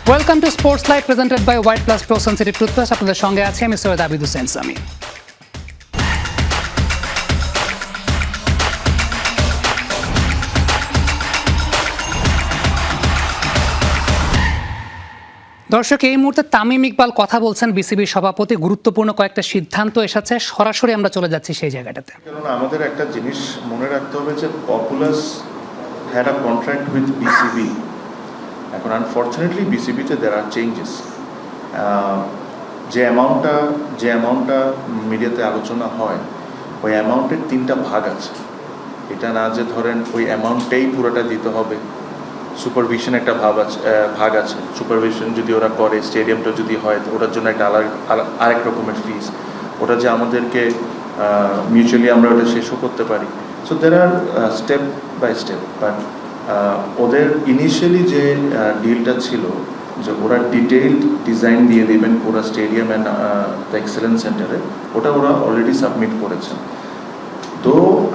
Welcome to sports live presented by White Plus Pro sensitive toothpaste. আপনাদের সঙ্গে আছি আমি সৈয়দ আবিদ হোসেন সামি। দর্শক, এই মুহূর্তে তামিম ইকবাল কথা বলছেন, বিসিবির সভাপতি। গুরুত্বপূর্ণ কয়েকটা সিদ্ধান্ত এসেছে, সরাসরি আমরা চলে যাচ্ছি সেই জায়গাটাতে। কারণ আমাদের একটা জিনিস মনে রাখতে হবে যে populous had a contract with BCB. এখন আনফর্চুনেটলি বিসিবিতে দের আর চেঞ্জেস। যে অ্যামাউন্টটা মিডিয়াতে আলোচনা হয়, ওই অ্যামাউন্টের 3টা ভাগ আছে। এটা না যে ধরেন ওই অ্যামাউন্টটাই পুরোটা দিতে হবে। সুপারভিশন একটা ভাগ আছে। সুপারভিশন যদি ওরা করে, স্টেডিয়ামটা যদি হয়, ওটার জন্য একটা আরেক রকমের ফিস। ওটা যে আমাদেরকে মিউচুয়ালি আমরা ওটা শেষও করতে পারি। So there are step by step. But ওদের ইনিশিয়ালি যে ডিলটা ছিল যে ওরা ডিটেইলড ডিজাইন দিয়ে দেবেন পুরো স্টেডিয়াম অ্যান্ড দ্য এক্সেলেন্স সেন্টারে, ওটা ওরা অলরেডি সাবমিট করেছেন। তো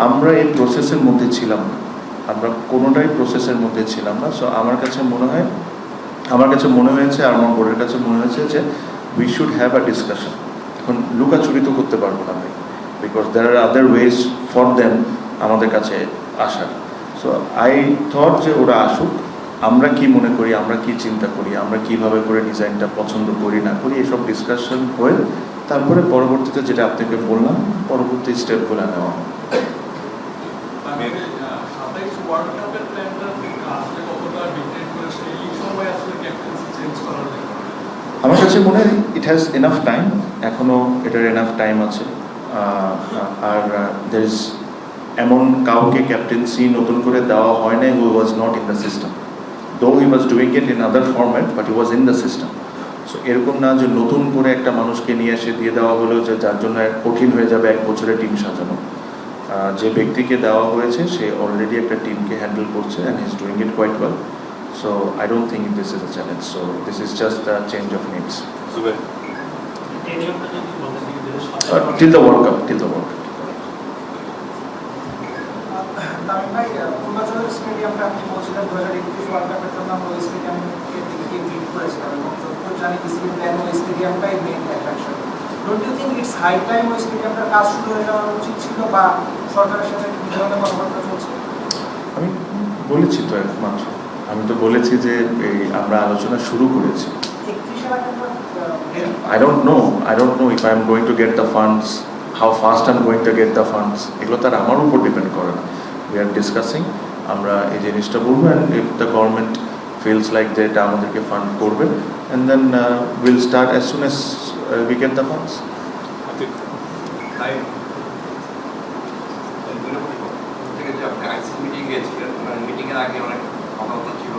আমরা এই প্রসেসের মধ্যে ছিলাম না, আমরা কোনোটাই প্রসেসের মধ্যে ছিলাম না। সো আমার কাছে মনে হয়েছে আর আমার বোর্ডের কাছে মনে হয়েছে যে we should have a discussion. এখন লুকাচুরি তো করতে পারবো না আমি, because there are other ways for them আমাদের কাছে আসার। সো আই থট যে ওরা আসুক, আমরা কি মনে করি, আমরা কি চিন্তা করি, আমরা কিভাবে করে ডিজাইনটা পছন্দ করি না করি, এসব ডিসকাশন হয়ে তারপরে পরবর্তীতে যেটা আপনাকে বললাম, পরবর্তী স্টেপগুলো নেওয়া। আমার কাছে মনে হয় ইট হ্যাজ এনাফ টাইম, এখনও এটার এনাফ টাইম আছে। আর দের ইজ এমন কাউকে ক্যাপ্টেন্সি নতুন করে দেওয়া হয় না who was not in the system, though he was doing it in other format, but he was in the system. So এরকম না যে নতুন করে একটা মানুষকে নিয়ে এসে দিয়ে দেওয়া হলো যে যার জন্য কঠিন হয়ে যাবে 1 বছরের টিম সাজানো। যে ব্যক্তিকে দেওয়া হয়েছে সে অলরেডি একটা টিমকে হ্যান্ডেল করছে and he is doing it quite well. So I don't think this is a challenge. So this is just a change of names. Till the World Cup. Tamim ভাই, পূর্বাচলের স্টেডিয়ামটা আপনি বলছিলেন 2021 ওয়ার্ল্ড কাপের জন্য আমরা ওই স্টেডিয়ামকে বিল্ড করেছিলাম এবং যতদূর জানি বিসিবি প্ল্যান ওই স্টেডিয়ামটাই main attraction. Don't you think it's high time ওই স্টেডিয়ামটার কাজ শুরু হয়ে যাওয়া উচিত ছিল, বা সরকারের সাথে কি ধরনের কথাবার্তা চলছে? আমি বলেছি তো একমাত্র, আমি তো বলেছি যে এই আমরা আলোচনা শুরু করেছি। I don't know if I'm going to get the funds, how fast I'm going to get the funds. এগুলো তার আমার উপর ডিপেন্ড করে না। We are discussing, আমরা এই জিনিসটা বলবো, and if the government feels like that আমাদেরকে ফান্ড করবে, and then we'll start as soon as we get the funds. মিটিংয়ের আগে অনেক কথা ছিল,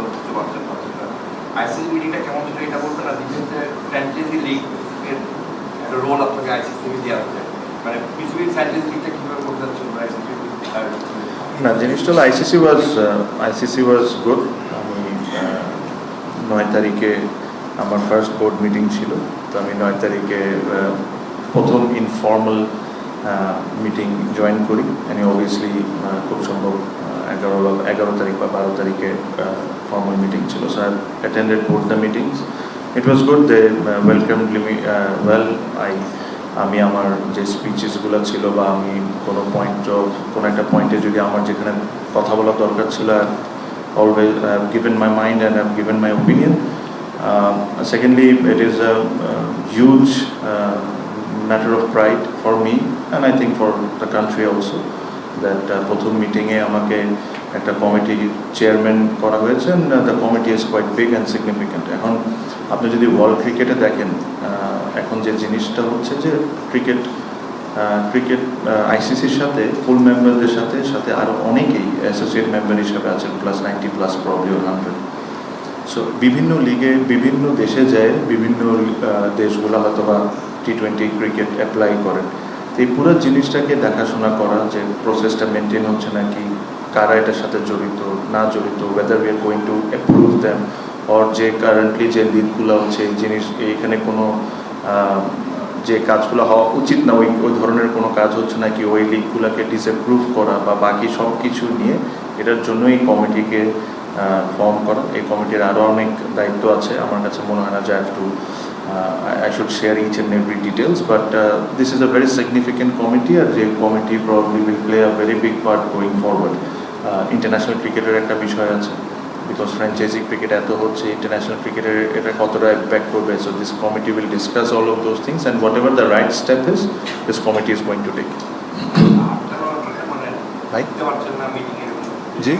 আইসিসি মিটিংটা কেমন ছিল এটা বলতে না, দিচ্ছেন যে ফ্র্যাঞ্চাইজি লিগের একটা রোল আপনাকে আইসিসি দেওয়া হচ্ছে, মানে পৃথিবীর ফ্র্যাঞ্চাইজি লিগটা কীভাবে করতে যাচ্ছেন না, জিনিসটা হলো আইসিসি ওয়াজ গুড। আমি 9 তারিখে আমার ফার্স্ট বোর্ড মিটিং ছিল, তো আমি 9 তারিখে প্রথম ইনফর্মাল মিটিং জয়েন করি। আমি অবভিয়াসলি খুব সম্ভব 11 তারিখ বা 12 তারিখে ফর্মাল মিটিং ছিল। So I attended both the meetings. It was good, they welcomed me well. আমি আমার যে স্পিচেসগুলো ছিল বা আমি কোনো একটা পয়েন্টে যদি আমার যেখানে কথা বলার দরকার ছিল, always given my mind and have given my opinion. Secondly, it is a huge matter of pride for me and I think for the country also that প্রথম মিটিংয়ে আমাকে একটা কমিটি চেয়ারম্যান করা হয়েছে, and the committee is quite big and significant. এখন আপনি যদি world ক্রিকেটে দেখেন, এখন যে জিনিসটা হচ্ছে যে ক্রিকেট আইসিসির সাথে ফুল মেম্বারদের সাথে আরও অনেকেই অ্যাসোসিয়েট মেম্বার হিসাবে আছেন, প্লাস 90+ প্রবলি 100। সো বিভিন্ন লিগে বিভিন্ন দেশে যায়, বিভিন্ন দেশগুলো হয়তো বা T20 ক্রিকেট অ্যাপ্লাই করেন। তো এই পুরো জিনিসটাকে দেখাশোনা করা, যে প্রসেসটা মেনটেন হচ্ছে নাকি, কারা এটার সাথে জড়িত না জড়িত, weather we are going to approve them, or যে কারেন্টলি যে লিগগুলো হচ্ছে এই জিনিস, এইখানে কোনো যে কাজগুলো হওয়া উচিত না ওই ধরনের কোনো কাজ হচ্ছে নাকি, ওই লিগগুলোকে ডিসঅ্যাপ্রুভ করা বা বাকি সব কিছু নিয়ে এটার জন্য এই কমিটিকে ফর্ম করা। এই কমিটির আরও অনেক দায়িত্ব আছে, আমার কাছে মনে হয় না যে I should share each and every details, but this is a very significant committee, and the committee probably will play a very big part going forward. International cricketer একটা বিষয় আছে, because franchisee cricket এত হচ্ছে, international cricketer এটা কতটা impact করবে, so this committee will discuss all of those things, and whatever the right step is, this committee is going to take. ভাই জি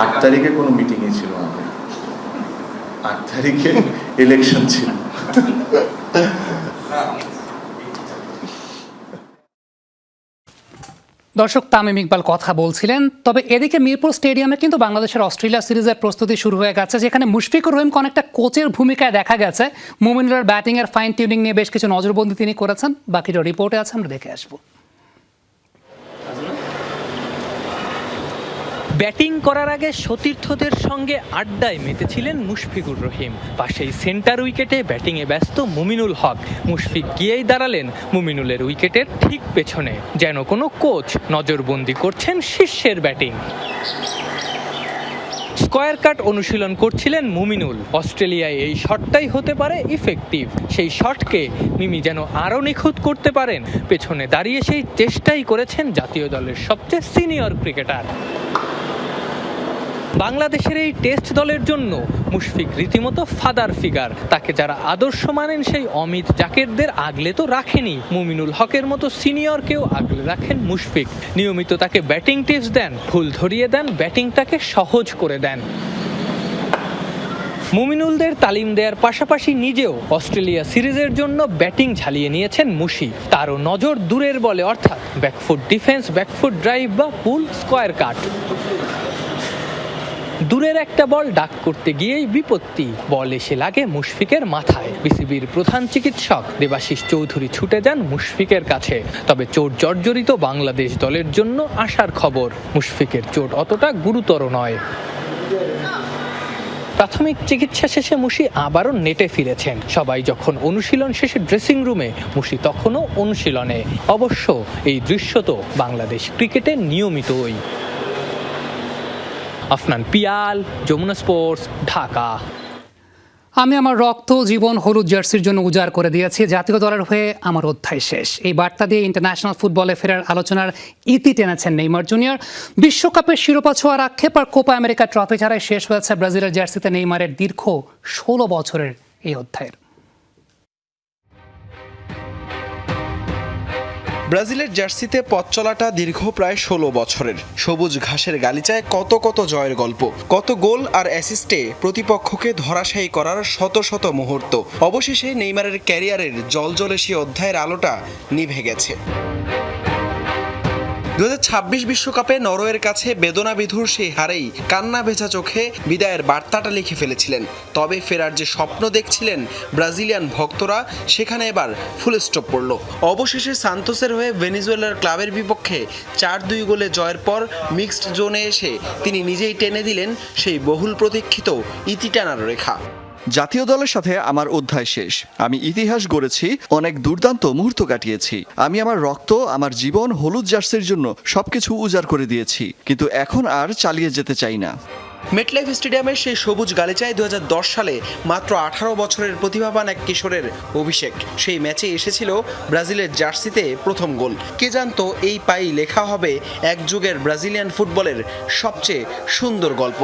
8 তারিখে কোনো মিটিংই ছিল না, 8 তারিখে ইলেকশন ছিল। দর্শক, তামিম ইকবাল কথা বলছিলেন। তবে এদিকে মিরপুর স্টেডিয়ামে কিন্তু বাংলাদেশের অস্ট্রেলিয়া সিরিজের প্রস্তুতি শুরু হয়ে গেছে, যেখানে মুশফিকুর রহিমকে অনেকটা কোচের ভূমিকায় দেখা গেছে। মুমিনুলের ব্যাটিংয়ের ফাইন টিউনিং নিয়ে বেশ কিছু নজরবন্দি তিনি করেছেন, বাকিটা রিপোর্টে আছে, আমরা দেখে আসবো। ব্যাটিং করার আগে সতীর্থদের সঙ্গে আড্ডায় মেতেছিলেন মুশফিকুর রহিম। পাশেই সেন্টার উইকেটে ব্যাটিংয়ে ব্যস্ত মুমিনুল হক। মুশফিক গিয়েই দাঁড়ালেন মুমিনুলের উইকেটের ঠিক পেছনে, যেন কোনো কোচ নজরবন্দি করছেন শিষ্যের ব্যাটিং। স্কয়ার কাট অনুশীলন করছিলেন মুমিনুল। অস্ট্রেলিয়ায় এই শটটাই হতে পারে ইফেক্টিভ। সেই শটকে মিমি যেন আরও নিখুঁত করতে পারেন, পেছনে দাঁড়িয়ে সেই চেষ্টাই করেছেন জাতীয় দলের সবচেয়ে সিনিয়র ক্রিকেটার। বাংলাদেশের এই টেস্ট দলের জন্য মুশফিক রীতিমতো ফাদার ফিগার। তাকে যারা আদর্শ মানেন সেই অমিত জাকেরদের আগলে তো রাখেনি, মুমিনুল হকের মতো সিনিয়রকেও আগলে রাখেন মুশফিক। নিয়মিত তাকে ব্যাটিং টিপস দেন, ভুল ধরিয়ে দেন, ব্যাটিংটাকে সহজ করে দেন। মুমিনুলদের তালিম দেওয়ার পাশাপাশি নিজেও অস্ট্রেলিয়া সিরিজের জন্য ব্যাটিং ঝালিয়ে নিয়েছেন মুশি। তারও নজর দূরের বলে, অর্থাৎ ব্যাকফুট ডিফেন্স, ব্যাকফুট ড্রাইভ বা পুল স্কয়ার কাট। দূরের একটা বল ডাক করতে গিয়েই বিপত্তি, বল এসে লাগে মুশফিকের মাথায়। বিসিবির প্রধান চিকিৎসক দেবাশিস চৌধুরী ছুটে যান মুশফিকের কাছে। তবে চোট জর্জরিত বাংলাদেশ দলের জন্য আশার খবর, মুশফিকের চোট অতটা গুরুতর নয়। প্রাথমিক চিকিৎসা শেষে মুশি আবারও নেটে ফিরেছেন। সবাই যখন অনুশীলন শেষে ড্রেসিং রুমে, মুশি তখনও অনুশীলনে। অবশ্য এই দৃশ্য তো বাংলাদেশ ক্রিকেটে নিয়মিতই। আফনান পিয়াল, যমুনা স্পোর্টস, ঢাকা। আমি আমার রক্ত, জীবন হলুদ জার্সির জন্য উজাড় করে দিয়েছি, জাতীয় দলের হয়ে আমার অধ্যায় শেষ। এই বার্তা দিয়ে ইন্টারন্যাশনাল ফুটবলে ফেরার আলোচনার ইতি টেনেছেন নেইমার জুনিয়র। বিশ্বকাপের শিরোপা ছোঁয়ার আক্ষেপ আর কোপা আমেরিকা ট্রফি ছাড়াই শেষ হয়েছে ব্রাজিলের জার্সিতে নেইমারের দীর্ঘ 16 বছরের এই অধ্যায়ের। ব্রাজিলের জার্সিতে পথ চলাটা দীর্ঘ প্রায় 16 বছরের। সবুজ ঘাসের গালিচায় কত কত জয়ের গল্প, কত গোল আর অ্যাসিস্টে প্রতিপক্ষকে ধরাশায়ী করার শত শত মুহূর্ত। অবশেষে নেইমারের ক্যারিয়ারের জলজলে সে অধ্যায়ের আলোটা নিভে গেছে। 2026 বিশ্বকাপে নরওয়ের কাছে বেদনাবিধুর সেই হারেই কান্না ভেজা চোখে বিদায়ের বার্তাটা লিখে ফেলেছিলেন। তবে ফেরার যে স্বপ্ন দেখছিলেন ব্রাজিলিয়ান ভক্তরা, সেখানে এবার ফুল স্টপ পড়ল। অবশেষে সান্তোসের হয়ে ভেনেজুয়েলার ক্লাবের বিপক্ষে 4-2 গোলে জয়ের পর মিক্সড জোনে এসে তিনি নিজেই টেনে দিলেন সেই বহুল প্রতীক্ষিত ইতি টানার রেখা। জাতীয় দলের সাথে আমার অধ্যায় শেষ। আমি ইতিহাস গড়েছি, অনেক দুর্দান্ত মুহূর্ত কাটিয়েছি। আমি আমার রক্ত, আমার জীবন হলুদ জার্সির জন্য সবকিছু উজাড় করে দিয়েছি, কিন্তু এখন আর চালিয়ে যেতে চাই না। মেটলাইফ স্টেডিয়ামের সেই সবুজ গালিচায় 2010 সালে মাত্র 18 বছরের প্রতিভাবান এক কিশোরের অভিষেক। সেই ম্যাচে এসেছিল ব্রাজিলের জার্সিতে প্রথম গোল। কে জানতো এই পাই লেখা হবে এক যুগের ব্রাজিলিয়ান ফুটবলের সবচেয়ে সুন্দর গল্প।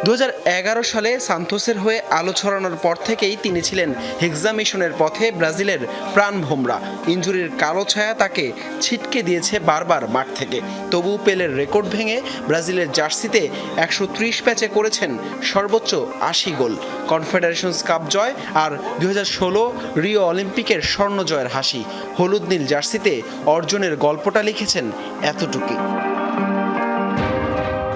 2011 সালে সান্তোসের হয়ে আলো ছড়ানোর পর থেকেই তিনি ছিলেন হেক্সামিশনের পথে ব্রাজিলের প্রাণভোমরা। ইনজুরির কালো ছায়া তাকে ছিটকে দিয়েছে বারবার মাঠ থেকে। তবু পেলের রেকর্ড ভেঙে ব্রাজিলের জার্সিতে 130 ম্যাচে করেছেন সর্বোচ্চ 80 গোল। কনফেডারেশনস কাপ জয় আর 2016 রিও অলিম্পিকের স্বর্ণ জয়ের হাসি। হলুদ নীল জার্সিতে অর্জনের গল্পটা লিখেছেন এতটুকুই।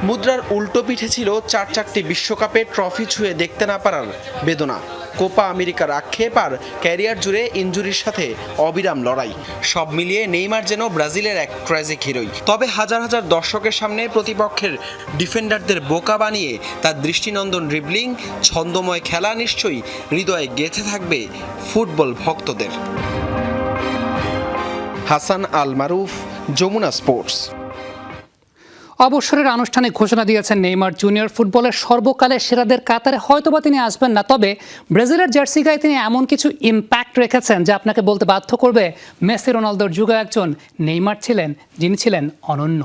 মুদ্রার উল্টো পিঠে ছিল 4-4টি বিশ্বকাপে ট্রফি ছুঁয়ে দেখতে না পারার বেদনা, কোপা আমেরিকার আক্ষেপ আর ক্যারিয়ার জুড়ে ইনজুরির সাথে অবিরাম লড়াই। সব মিলিয়ে নেইমার যেন ব্রাজিলের এক ট্র্যাজিক হিরোই। তবে হাজার হাজার দর্শকের সামনে প্রতিপক্ষের ডিফেন্ডারদের বোকা বানিয়ে তার দৃষ্টিনন্দন ড্রিবলিং, ছন্দময় খেলা নিশ্চয়ই হৃদয়ে গেঁথে থাকবে ফুটবল ভক্তদের। হাসান আল মারুফ, যমুনা স্পোর্টস। অবসরের আনুষ্ঠানিক ঘোষণা দিয়েছেন নেইমার জুনিয়র। ফুটবলের সর্বকালের সেরাদের কাতারে হয়তোবা তিনি আসবেন না, তবে ব্রাজিলের জার্সি গায়ে তিনি এমন কিছু ইম্প্যাক্ট রেখেছেন যা আপনাকে বলতে বাধ্য করবে মেসি রোনালদোর যুগে একজন নেইমার ছিলেন যিনি ছিলেন অনন্য।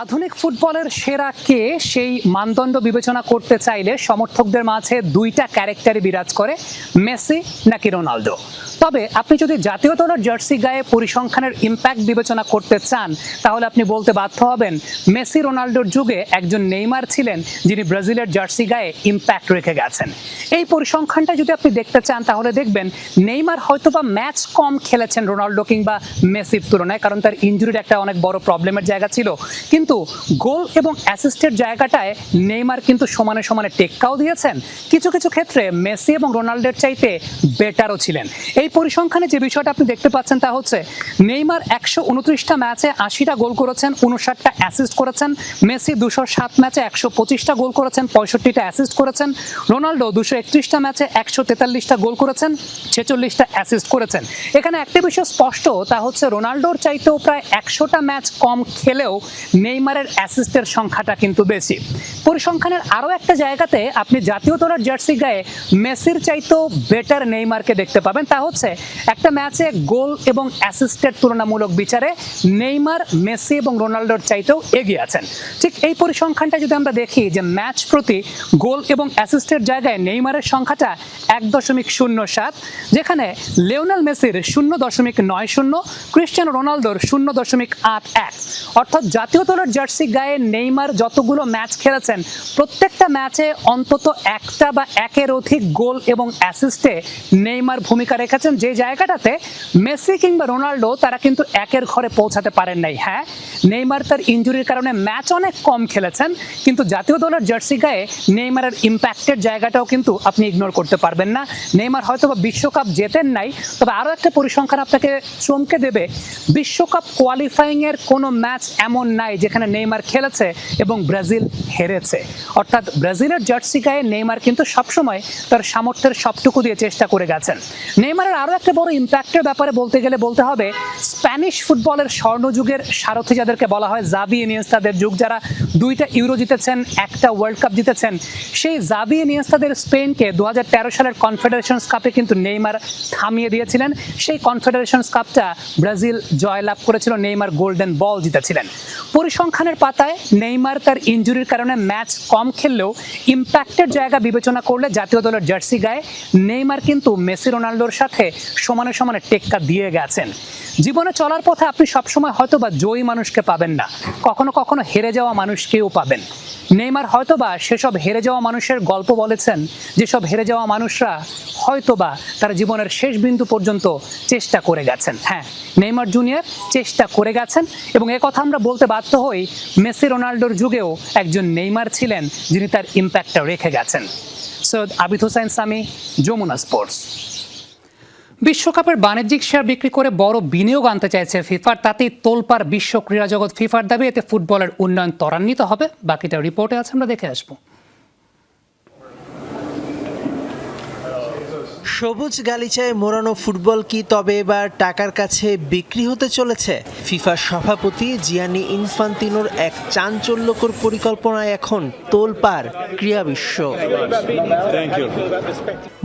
আধুনিক ফুটবলের সেরা কে, সেই মানদণ্ড বিবেচনা করতে চাইলে সমর্থকদের মাঝে দুইটা ক্যারেক্টারই বিরাজ করে, মেসি নাকি রোনালদো। তবে আপনি যদি জাতীয় দলের জার্সি গায়ে পরিসংখ্যানের ইম্প্যাক্ট বিবেচনা করতে চান তাহলে আপনি বলতে বাধ্য হবেন মেসি রোনালদোর যুগে একজন নেইমার ছিলেন যিনি ব্রাজিলের জার্সি গায়ে ইম্প্যাক্ট রেখে গেছেন। এই পরিসংখ্যানটা যদি আপনি দেখতে চান তাহলে দেখবেন নেইমার হয়তোবা ম্যাচ কম খেলেছেন রোনালদো কিংবা মেসির তুলনায়, কারণ তার ইনজুরির একটা অনেক বড় প্রবলেমের জায়গা ছিল, কিন্তু গোল এবং অ্যাসিস্টের জায়গাটায় নেইমার কিন্তু সমানে সমানে টেক্কাও দিয়েছেন। কিছু কিছু ক্ষেত্রে মেসি এবং রোনালদোর চাইতে বেটারও ছিলেন। এই পরিসংখ্যানে যে বিষয়টা আপনি দেখতে পাচ্ছেন তা হচ্ছে নেইমার 129টা ম্যাচে 80টা গোল করেছেন, 59টা অ্যাসিস্ট করেছেন। মেসি 207 ম্যাচে 125টা গোল করেছেন, 65টা অ্যাসিস্ট করেছেন। রোনালদো 231টা ম্যাচে 143টা গোল করেছেন, 46টা অ্যাসিস্ট করেছেন। এখানে একটা বিষয় স্পষ্ট, তা হচ্ছে রোনালদোর চাইতেও প্রায় 100টা ম্যাচ কম খেলেও নেইমারের অ্যাসিস্টের সংখ্যাটা কিন্তু বেশি। পরিসংখ্যানের আরও একটা জায়গাতে আপনি জাতীয় দলের জার্সি গায়ে মেসির চাইতেও বেটার নেইমারকে দেখতে পাবেন, তা হচ্ছে একটা ম্যাচে গোল এবং অ্যাসিস্টের তুলনামূলক বিচারে নেইমার মেসি এবং রোনালদোর চাইতেও এগিয়ে আছেন। ঠিক এই পরিসংখ্যানটা যদি আমরা দেখি যে ম্যাচ প্রতি গোল এবং অ্যাসিস্টের জায়গায় নেইমারের সংখ্যাটা 1.07, যেখানে লিওনেল মেসির 0.90, ক্রিস্টিয়ানো রোনালদোর 0.81। অর্থাৎ জাতীয় দলের জার্সি গায়ে নেইমার যতগুলো ম্যাচ খেলেছেন প্রত্যেকটা ম্যাচে অন্তত একটা বা একের অধিক গোল এবং অ্যাসিস্টে নেইমার ভূমিকা রেখেছেন, যে জায়গাটাতে মেসি কিংবা রোনালদো তারা কিন্তু একের ঘরে পৌঁছাতে পারেন নাই। হ্যাঁ, নেইমার তার ইনজুরির কারণে ম্যাচ অনেক কম খেলেছেন, কিন্তু জাতীয় দলের জার্সি গায়ে নেইমারের ইম্প্যাক্টের জায়গাটাও কিন্তু আপনি ইগনোর করতে পারবেন না। নেইমার হয়তো বা বিশ্বকাপ জেতেন নাই, তবে আরও একটা পরিসংখ্যান আপনাকে চমকে দেবে, বিশ্বকাপ কোয়ালিফাইংয়ের কোনো ম্যাচ এমন নাই যেখানে নেইমার খেলেছে এবং ব্রাজিল হেরেছে। অর্থাৎ ব্রাজিলের জার্সি গায়ে নেইমার কিন্তু সবসময় তার সামর্থ্যের সবটুকু দিয়ে চেষ্টা করে গেছেন। নেইমারের আরও একটা বড় ইম্প্যাক্টের ব্যাপারে বলতে গেলে বলতে হবে স্প্যানিশ ফুটবলের স্বর্ণযুগের সারথি যাদেরকে বলা হয় জাভি ইনিয়েস্তাদের যুগ, যারা 2টা ইউরো জিতেছেন, 1টা ওয়ার্ল্ড কাপ জিতেছেন। সেই জাভি ইনিয়েস্তাদের স্পেনকে 2013 সালের কনফেডারেশনস কাপে কিন্তু নেইমার থামিয়ে দিয়েছিলেন। সেই কনফেডারেশনস কাপটা ব্রাজিল জয়লাভ করেছিল, নেইমার গোল্ডেন বল জিতেছিলেন। পরিসংখ্যানের পাতায় নেইমার তার ইনজুরির কারণে ম্যাচ কম খেললেও ইম্প্যাক্টের জায়গা বিবেচনা করলে জাতীয় দলের জার্সি গায়ে নেইমার কিন্তু মেসি রোনালদোর সাথে সমানে সমানে টেক্কা দিয়ে গেছেন। জীবনে চলার পথে আপনি সবসময় হয়তো বা জয়ী মানুষকে পাবেন না, কখনো কখনো হেরে যাওয়া মানুষকেও পাবেন। নেইমার হয়তোবা সেসব হেরে যাওয়া মানুষের গল্প বলেছেন, যেসব হেরে যাওয়া মানুষরা হয়তোবা তার জীবনের শেষ বিন্দু পর্যন্ত চেষ্টা করে গেছেন। হ্যাঁ, নেইমার জুনিয়র চেষ্টা করে গেছেন এবং কথা আমরা বলতে বাধ্য হই মেসি রোনালদোর যুগেও একজন নেইমার ছিলেন যিনি তার ইম্প্যাক্টটা রেখে গেছেন। সৈয়দ আবিদ হোসেন সামি, যমুনা স্পোর্টস। বিশ্বকাপের বাণিজ্যিক শেয়ার বিক্রি করে বড় বিনিয়োগ আনতে চাইছে ফিফার, তাতেই তোলপাড় বিশ্ব ক্রীড়া জগৎ। ফিফার দাবি এতে ফুটবলের উন্নয়ন ত্বরান্বিত হবে। বাকিটা রিপোর্টে আছে, আমরা দেখে আসবো। সবুজ গালিচায় মোড়ানো ফুটবল কি তবে এবার টাকার কাছে বিক্রি হতে চলেছে? ফিফার সভাপতি জিয়ানি ইনফান্তিনোর এক চাঞ্চল্যকর পরিকল্পনায় এখন তোলপাড় ক্রীড়া বিশ্ব।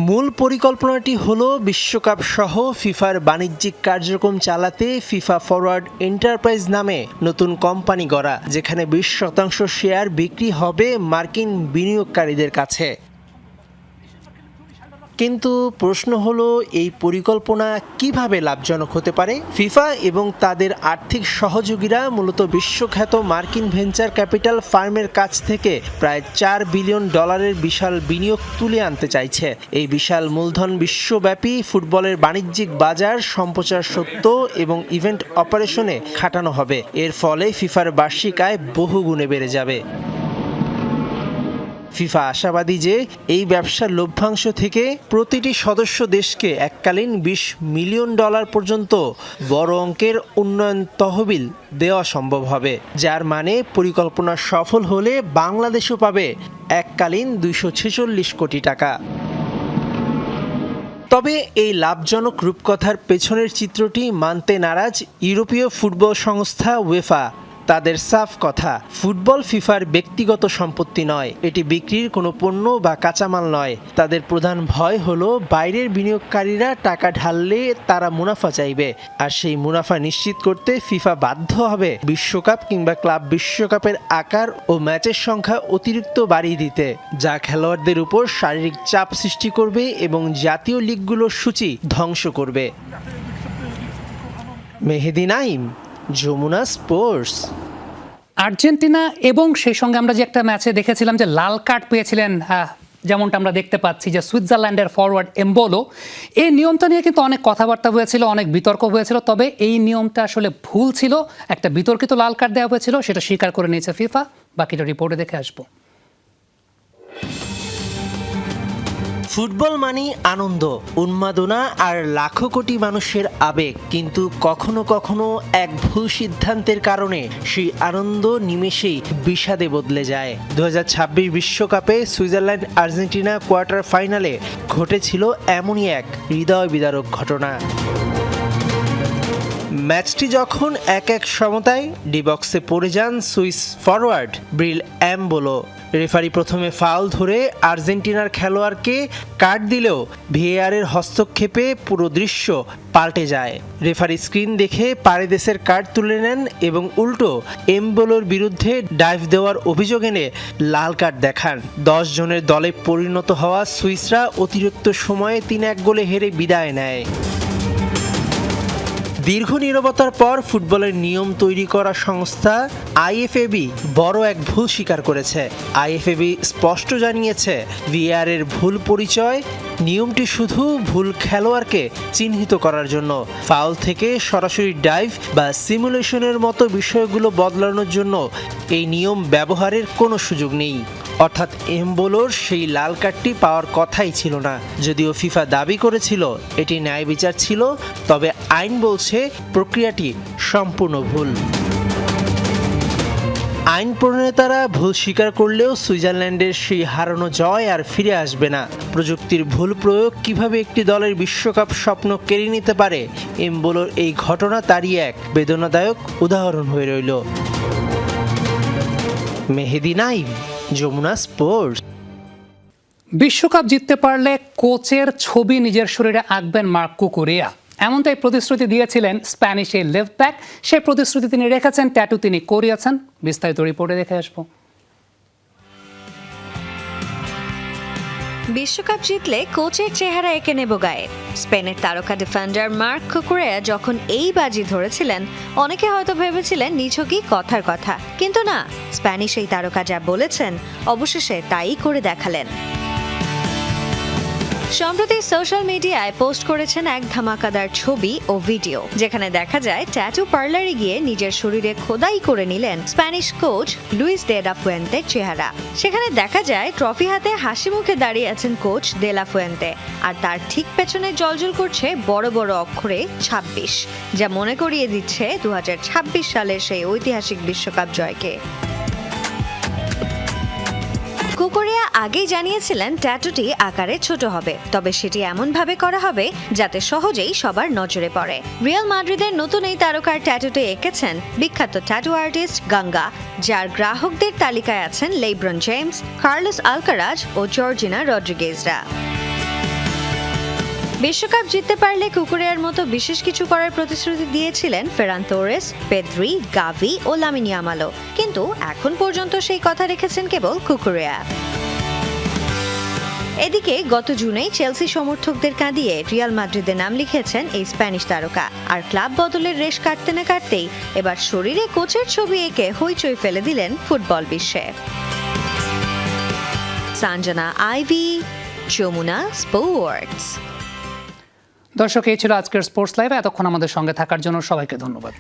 মূল পরিকল্পনাটি হলো বিশ্বকাপ সহ ফিফার বাণিজ্যিক কার্যক্রম চালাতে ফিফা ফরওয়ার্ড এন্টারপ্রাইজ নামে নতুন কোম্পানি গড়া, যেখানে 20% শেয়ার বিক্রি হবে মার্কিন বিনিয়োগকারীদের কাছে। কিন্তু প্রশ্ন হলো, এই পরিকল্পনা কিভাবে লাভজনক হতে পারে? ফিফা এবং তাদের আর্থিক সহযোগীরা মূলত বিশ্বখ্যাত মার্কিন ভেঞ্চার ক্যাপিটাল ফার্মের কাছ থেকে প্রায় $4 বিলিয়ন বিশাল বিনিয়োগ তুলে আনতে চাইছে। এই বিশাল মূলধন বিশ্বব্যাপী ফুটবলের বাণিজ্যিক বাজার, সম্প্রচার সত্য এবং ইভেন্ট অপারেশনে খাটানো হবে। এর ফলে ফিফার বার্ষিক আয় বহুগুণে বেড়ে যাবে। ফিফা আশাবাদী যে এই ব্যবসার লভ্যাংশ থেকে প্রতিটি সদস্য দেশকে এককালীন $20 মিলিয়ন পর্যন্ত বড় অঙ্কের উন্নয়ন তহবিল দেওয়া সম্ভব হবে, যার মানে পরিকল্পনা সফল হলে বাংলাদেশও পাবে এককালীন $246 কোটি টাকা। তবে এই লাভজনক রূপকথার পেছনের চিত্রটি মানতে নারাজ ইউরোপীয় ফুটবল সংস্থা উয়েফা। তাদের সাফ কথা, ফুটবল ফিফার ব্যক্তিগত সম্পত্তি নয়, এটি বিক্রির কোনো পণ্য বা কাঁচামাল নয়। তাদের প্রধান ভয় হলো বাইরের বিনিয়োগকারীরা টাকা ঢাললে তারা মুনাফা চাইবে, আর সেই মুনাফা নিশ্চিত করতে ফিফা বাধ্য হবে বিশ্বকাপ কিংবা ক্লাব বিশ্বকাপের আকার ও ম্যাচের সংখ্যা অতিরিক্ত বাড়িয়ে দিতে, যা খেলোয়াড়দের উপর শারীরিক চাপ সৃষ্টি করবে এবং জাতীয় লিগগুলোর সূচি ধ্বংস করবে। মেহেদি নাইম, যমুনা স্পোর্টস। আর্জেন্টিনা এবং সেই সঙ্গে আমরা যে একটা ম্যাচে দেখেছিলাম যে লাল কার্ড পেয়েছিলেন, যেমনটা আমরা দেখতে পাচ্ছি যে সুইজারল্যান্ডের ফরওয়ার্ড এমবোলো, এই নিয়মটা নিয়ে কিন্তু অনেক কথাবার্তা হয়েছিল, অনেক বিতর্ক হয়েছিল। তবে এই নিয়মটা আসলে ভুল ছিল, একটা বিতর্কিত লাল কার্ড দেওয়া হয়েছিল, সেটা স্বীকার করে নিয়েছে ফিফা। বাকিটা রিপোর্টে দেখে আসবো। ফুটবল মানেই আনন্দ, উন্মাদনা আর লাখো কোটি মানুষের আবেগ, কিন্তু কখনো কখনো এক ভুল সিদ্ধান্তের কারণে সেই আনন্দ নিমেষেই বিষাদে বদলে যায়। 2026 বিশ্বকাপে সুইজারল্যান্ড আর্জেন্টিনা কোয়ার্টার ফাইনালে ঘটেছিল এমনই এক হৃদয় বিদারক ঘটনা। ম্যাচটি যখন 1-1 সমতায়, ডি বক্সে পড়ে যান সুইস ফরওয়ার্ড ব্রিল এমবোলো। রেফারি প্রথমে ফাউল ধরে আর্জেন্টিনার খেলোয়াড়কে কার্ড দিলেও ভিএআরের হস্তক্ষেপে পুরো দৃশ্য পাল্টে যায়। রেফারি স্ক্রিন দেখে পারেদেসের কার্ড তুলে নেন এবং উল্টো এমবোলোর বিরুদ্ধে ডাইভ দেওয়ার অভিযোগ এনে লাল কার্ড দেখান। 10 জনের দলে পরিণত হওয়া সুইসরা অতিরিক্ত সময়ে 3-1 গোলে হেরে বিদায় নেয়। দীর্ঘ নীরবতার পর ফুটবলের নিয়ম তৈরি করা সংস্থা আইএফএবি বড় এক ভুল স্বীকার করেছে। আইএফএবি স্পষ্ট জানিয়েছে, ভিএআরের ভুল পরিচয়, নিয়মটি শুধু ভুল খেলোয়াড়কে চিহ্নিত করার জন্য। ফাউল থেকে সরাসরি ডাইভ বা সিমুলেশনের মতো বিষয়গুলো বদলানোর জন্য এই নিয়ম ব্যবহারের কোনো সুযোগ নেই। অর্থাৎ এমবোলোর সেই লাল কার্ডটি পাওয়ার কথাই ছিল না। যদিও ফিফা দাবি করেছিল এটি ন্যায় বিচার ছিল, তবে আইন বলছে প্রক্রিয়াটি সম্পূর্ণ ভুল। আইন প্রণেতারা ভুল স্বীকার করলেও সুইজারল্যান্ডের সেই হারানো জয় আর ফিরে আসবে না। প্রযুক্তির ভুল প্রয়োগ কিভাবে একটি দলের বিশ্বকাপ স্বপ্ন কেড়ে নিতে পারে, এমবোলোর এই ঘটনা তারই এক বেদনাদায়ক উদাহরণ হয়ে রইল। মেহেদি নাইম, যমুনা স্পোর্টস। বিশ্বকাপ জিততে পারলে কোচের ছবি নিজের শরীরে আঁকবেন মার্ক কুকুরেয়া, এমনটাই প্রতিশ্রুতি দিয়েছিলেন স্প্যানিশ এই লেফট ব্যাক। সেই প্রতিশ্রুতি তিনি রেখেছেন, ট্যাটু তিনি করিয়েছেন। বিস্তারিত রিপোর্টে দেখে আসবো। বিশ্বকাপ জিতলে কোচের চেহারা এঁকে নেব গায়ে। স্পেনের তারকা ডিফেন্ডার মার্ক কুকুরেয়া যখন এই বাজি ধরেছিলেন, অনেকে হয়তো ভেবেছিলেন নিছকই কথার কথা, কিন্তু না, স্প্যানিশ এই তারকা যা বলেছেন অবশেষে তাই করে দেখালেন। সম্প্রতি সোশ্যাল মিডিয়ায় পোস্ট করেছেন এক ধামাকাদার ছবি ও ভিডিও, যেখানে দেখা যায় ট্যাটু পার্লারে গিয়ে নিজের শরীরে খোদাই করে নিলেন স্প্যানিশ কোচ লুইস দে লা ফুয়েন্তের চেহারা। সেখানে দেখা যায় ট্রফি হাতে হাসি মুখে দাঁড়িয়ে আছেন কোচ দে লা ফুয়েন্তে, আর তার ঠিক পেছনে জ্বলজ্বল করছে বড় বড় অক্ষরে 26, যা মনে করিয়ে দিচ্ছে 2026 সালের সেই ঐতিহাসিক বিশ্বকাপ জয়কে। কুকুরেয়া আগেই জানিয়েছিলেন ট্যাটুটি আকারে ছোট হবে, তবে সেটি এমনভাবে করা হবে যাতে সহজেই সবার নজরে পড়ে। রিয়াল মাদ্রিদের নতুন এই তারকার ট্যাটুটি এঁকেছেন বিখ্যাত ট্যাটু আর্টিস্ট গাঙ্গা, যার গ্রাহকদের তালিকায় আছেন লেব্রন জেমস, কার্লোস আলকারাজ ও জর্জিনা রড্রিগেজরা। বিশ্বকাপ জিততে পারলে কুকুরেয়ার মতো বিশেষ কিছু করার প্রতিশ্রুতি দিয়েছিলেন ফেরান তোরেস, পেদ্রি, গাভি ও লামিন ইয়ামালও, কিন্তু এখন পর্যন্ত সেই কথা রেখেছেন কেবল কুকুরেয়া। এদিকে গত জুনেই চেলসি সমর্থকদের কাঁদিয়ে রিয়াল মাদ্রিদে নাম লিখেছেন এই স্প্যানিশ তারকা, আর ক্লাব বদলের রেশ কাটতে না কাটতেই এবার শরীরে কোচের ছবি এঁকে হইচই ফেলে দিলেন ফুটবল বিশ্বে। সানজানা আইভি, যমুনা স্পোর্টস। দর্শক, এই ছিল আজকের স্পোর্টস লাইভ। এতক্ষণ আমাদের সঙ্গে থাকার জন্য সবাইকে ধন্যবাদ।